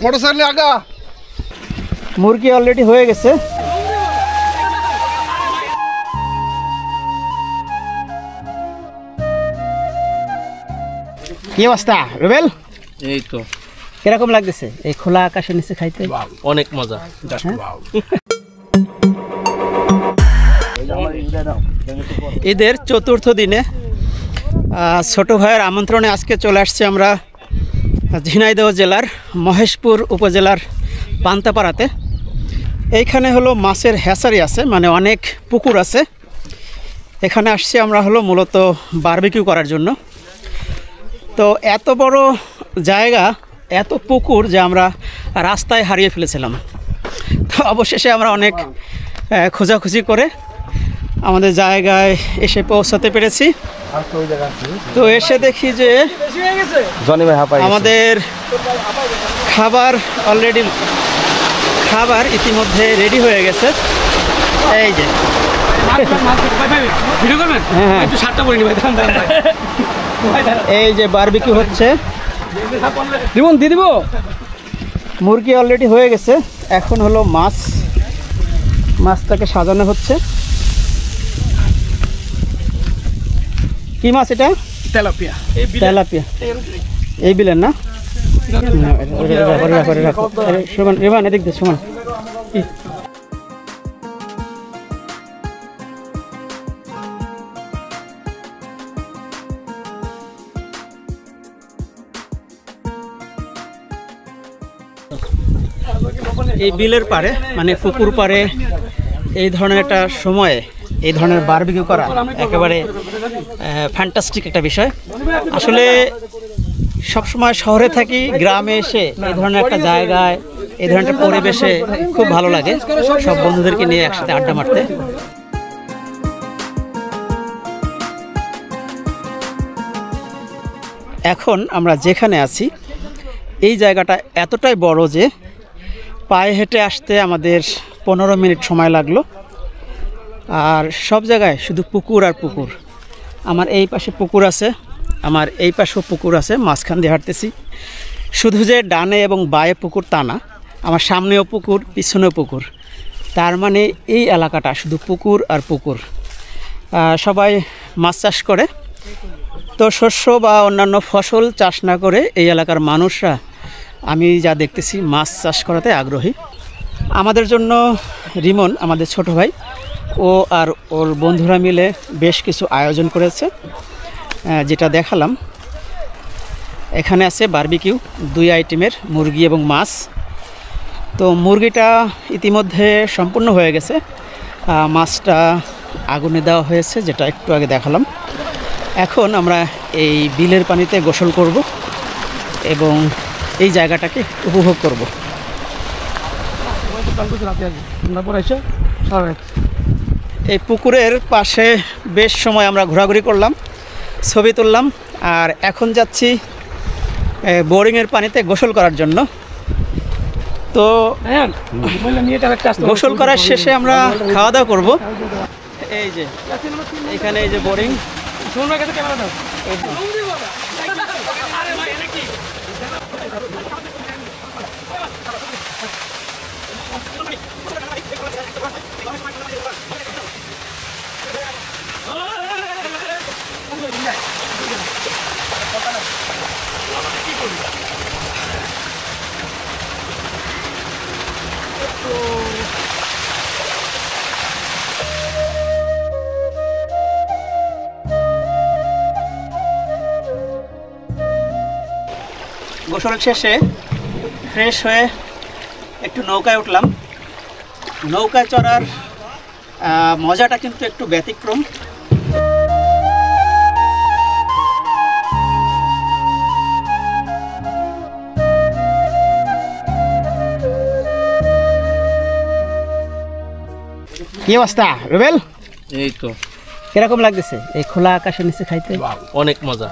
Motorcycle আগা। মুরগি already হয়ে গেছে। কি অবস্থা রুবেল? এই তো কিরকম লাগতেছে এই খোলা আকাশের নিচে খাইতে? অনেক মজা। ঈদের চতুর্থ দিনে ছোট ভাইয়ের আমন্ত্রণে আজকে চলে আসছি আমরা ঝিনাইদহ জেলার মহেশপুর উপজেলার পান্তাপাড়াতে। এইখানে হলো মাছের হ্যাচারি আছে, মানে অনেক পুকুর আছে। এখানে আসছি আমরা হলো মূলত বারবিকিউ করার জন্য। তো এত বড় জায়গা, এত পুকুর যে আমরা রাস্তায় হারিয়ে ফেলেছিলাম। তো অবশেষে আমরা অনেক খোঁজাখুঁজি করে আমাদের জায়গায় এসে পৌঁছাতে পেরেছি। তো এসে দেখি যে আমাদের খাবার ইতিমধ্যে রেডি হয়ে গেছে। এই যে এই যে বারবিকিউ হচ্ছে, দিয়ে দিব। মুরগি অলরেডি হয়ে গেছে, এখন হলো মাছটাকে সাজানো হচ্ছে। কি মাছ এটা? তেলাপিয়া। এই বিলের না? সুমান রেবান এদিক দিয়ে সুমান। এই বিলের পারে, মানে পুকুর পারে এই ধরনের একটা সময়ে এই ধরনের বারবিকিউ করা একেবারে ফ্যান্টাস্টিক একটা বিষয়। আসলে সবসময় শহরে থাকি, গ্রামে এসে এই ধরনের একটা জায়গায় এই ধরনের একটা পরিবেশে খুব ভালো লাগে সব বন্ধুদেরকে নিয়ে একসাথে আড্ডা মারতে। এখন আমরা যেখানে আছি এই জায়গাটা এতটাই বড় যে পায়ে হেঁটে আসতে আমাদের 15 মিনিট সময় লাগলো। আর সব জায়গায় শুধু পুকুর আর পুকুর। আমার এই পাশে পুকুর আছে, আমার এই পাশেও পুকুর আছে, মাঝখান দিয়ে হাঁটতেছি। শুধু যে ডানে এবং বায়ে পুকুর তা না, আমার সামনেও পুকুর, পিছনেও পুকুর। তার মানে এই এলাকাটা শুধু পুকুর আর পুকুর। সবাই মাছ চাষ করে। তো শস্য বা অন্যান্য ফসল চাষ না করে এই এলাকার মানুষরা, আমি যা দেখতেছি, মাছ চাষ করাতে আগ্রহী। আমাদের জন্য রিমন, আমাদের ছোট ভাই, ও আর ওর বন্ধুরা মিলে বেশ কিছু আয়োজন করেছে, যেটা দেখালাম। এখানে আছে বারবিকিউ 2 আইটেমের, মুরগি এবং মাছ। তো মুরগিটা ইতিমধ্যে সম্পূর্ণ হয়ে গেছে, মাছটা আগুনে দেওয়া হয়েছে, যেটা একটু আগে দেখালাম। এখন আমরা এই বিলের পানিতে গোসল করব এবং এই জায়গাটাকে উপভোগ করব। এই পুকুরের পাশে বেশ সময় আমরা ঘোরাঘুরি করলাম, ছবি তুললাম, আর এখন যাচ্ছি বোরিংয়ের পানিতে গোসল করার জন্য। তো গোসল করার শেষে আমরা খাওয়া দাওয়া করব। এই যে এখানে এই যে বোরিং, গোসল শেষে ফ্রেশ হয়ে একটু নৌকায় উঠলাম। নৌকায় চড়ার মজাটা কিন্তু একটু ব্যতিক্রম। কি অবস্থা রুবেল? এই তো কিরকম লাগতেছে এই খোলা আকাশের নিচে খাইতে? অনেক মজা।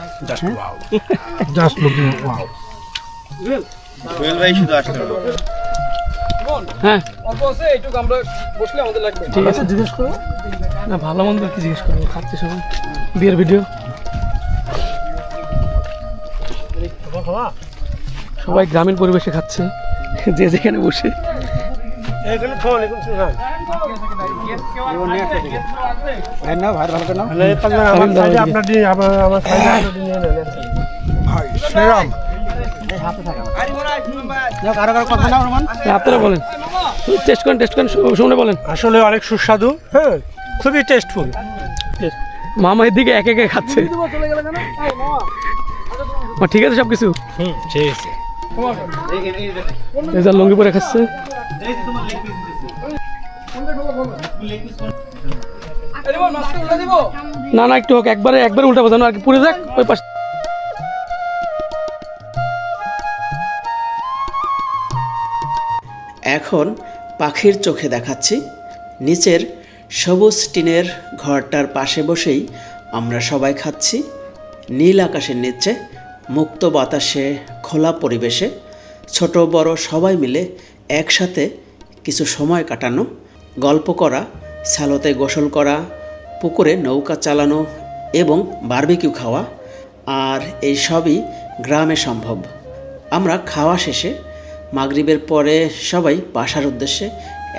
হ্যাঁ, ঠিক আছে, জিজ্ঞেস করো না, ভালো মন্দ কি জিজ্ঞেস করবো, খাচ্ছে সবাই, বিয়ের ভিডিও। সবাই গ্রামীণ পরিবেশে খাচ্ছে, যে যেখানে বসে। আপনারা বলেন, টেস্ট করেন শুনে বলেন। আসলে অনেক সুস্বাদু, হ্যাঁ, খুবই টেস্টফুল। মামা এদিকে একে একে খাচ্ছে। ঠিক আছে সবকিছু, ঠিক আছে। এই যে লুঙ্গি পরে খাচ্ছে। না না, একটু হোক, একবারে উল্টা বোঝানো আর কি, পুড়ে যাক ওই পাশে। এখন পাখির চোখে দেখাচ্ছি। নিচের সবুজ টিনের ঘরটার পাশে বসেই আমরা সবাই খাচ্ছি। নীল আকাশের নিচে মুক্ত বাতাসে খোলা পরিবেশে ছোট বড় সবাই মিলে একসাথে কিছু সময় কাটানো, গল্প করা, স্যালোতে গোসল করা, পুকুরে নৌকা চালানো এবং বারবিকিউ খাওয়া, আর এই সবই গ্রামে সম্ভব। আমরা খাওয়া শেষে মাগরিবের পরে সবাই বাসার উদ্দেশ্যে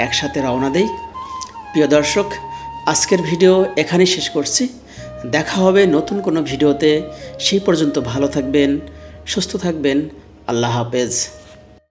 একসাথে রওনা দেই। প্রিয় দর্শক, আজকের ভিডিও এখানেই শেষ করছি। দেখা হবে নতুন কোনো ভিডিওতে। সেই পর্যন্ত ভালো থাকবেন, সুস্থ থাকবেন। আল্লাহ হাফেজ।